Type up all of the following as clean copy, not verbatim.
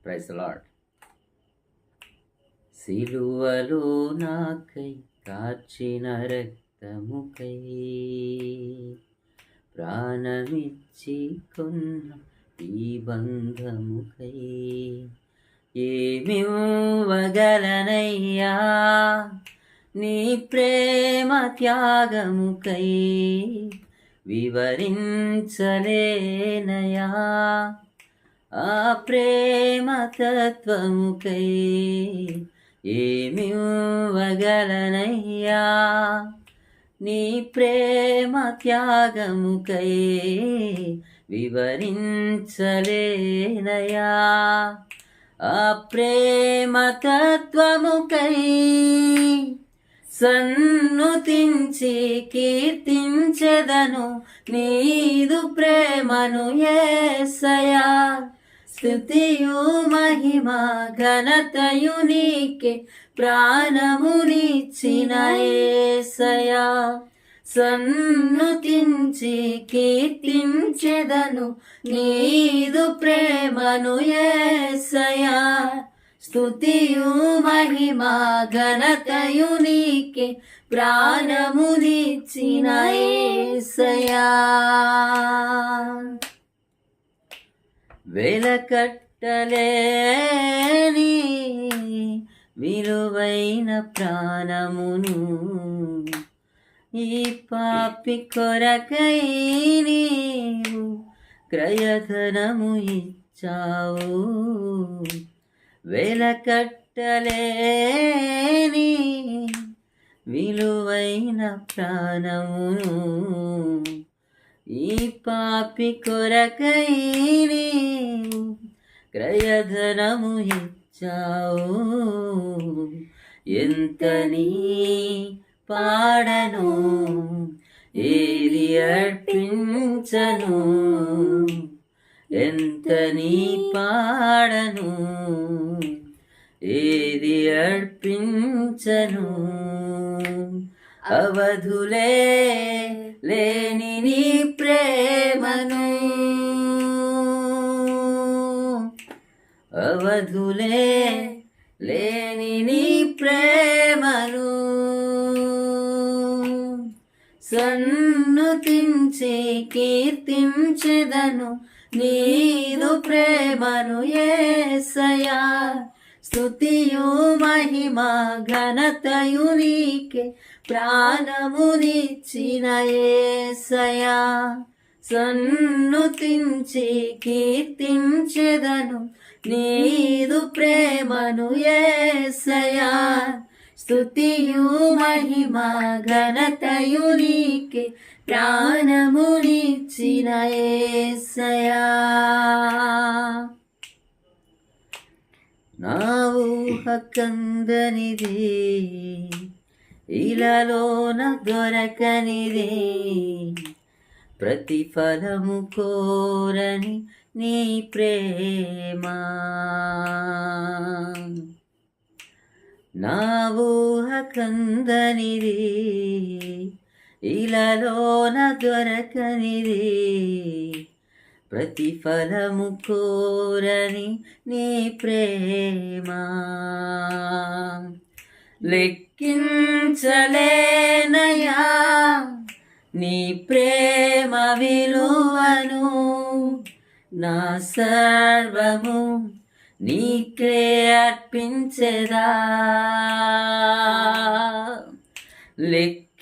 Praise the lord. సిలువలో నాకై కార్చిన రక్తముకై ప్రాణమిచ్చి కొన్న ఈ బంధముకై ఏమివ్వగలనయ్యా నీ ప్రేమ త్యాగముకై వివరించలేనయా ఆ ప్రేమ తత్వముకై ఏమివ్వగలనయ్యా నీ ప్రేమ త్యాగముకై వివరించలేనయా ఆ ప్రేమ తత్వముకై సన్నుతించి కీర్తించెదను నీదు ప్రేమను యేసయ్యా. స్తుతియు మహిమ ఘనతయు నీకే ప్రాణమునిచ్చిన యేసయ్యా. సన్నుతించి కీర్తించెదను నీదు ప్రేమను యేసయ్యా. స్తుతియు మహిమ ఘనతయు నీకే ప్రాణమునిచ్చిన యేసయ్యా. వెలకట్టలేని విలువైన ప్రాణమును ఈ పాపి కొరకై నీవు క్రయధనము ఇచ్చావు. వెలకట్టలేని విలువైన ప్రాణమును ఈ పాపి కొరకై నీవు క్రయధనము ఇచ్చావు. ఎంత నీ పాడను ఏది అర్పించను, ఎంత నీ పాడను ఏది అర్పించను. అవధులే లేని నీ ప్రేమను, అవధులే లేని నీ ప్రేమను సన్నుతించి కీర్తించెదను నీదు ప్రేమను యేసయ్యా. స్తుతియు మహిమ ఘనతయు నీకే ప్రాణమునిచ్చిన యేసయ్యా. సన్నుతించి కీర్తించెదను నీదు ప్రేమను యేసయ్యా. స్తుతియు మహిమ ఘనతయు నీకే ప్రాణమునిచ్చిన యేసయ్యా. నా ఊహ కందనిది ఇలాలోన దొరకనిది, ప్రతిఫలము కోరని నీ ప్రేమ. నా ఊహ కందనిది ఇలాలోన దొరకనిది, ప్రతిఫలము కోరని నీ ప్రేమ. లెక్కించలేనయా నీ ప్రేమ విలువను, నా సర్వము నీకే అర్పించెదా. లెక్కించలేనయా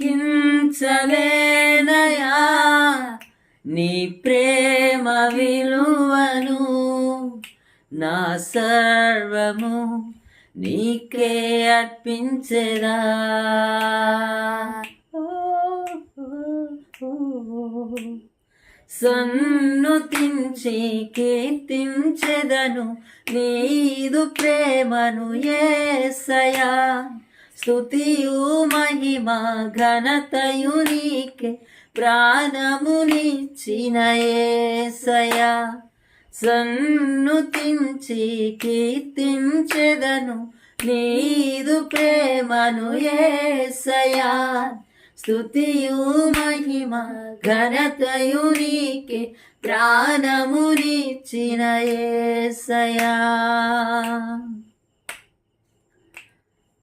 నీ ప్రేమ విలువను, నా సర్వము నీకే అర్పించెదా. సన్నుతించి కీర్తించెదను నీదు ప్రేమను యేసయ్యా. స్తుతియు మహిమ ఘనతయు నీకే ప్రాణమునిచ్చిన యేసయ్యా. సన్నుతించి కీర్తించెదను నీదు ప్రేమను యేసయ్యా. స్తుతియు మహిమ ఘనతయు నీకే ప్రాణమునిచ్చిన యేసయ్యా.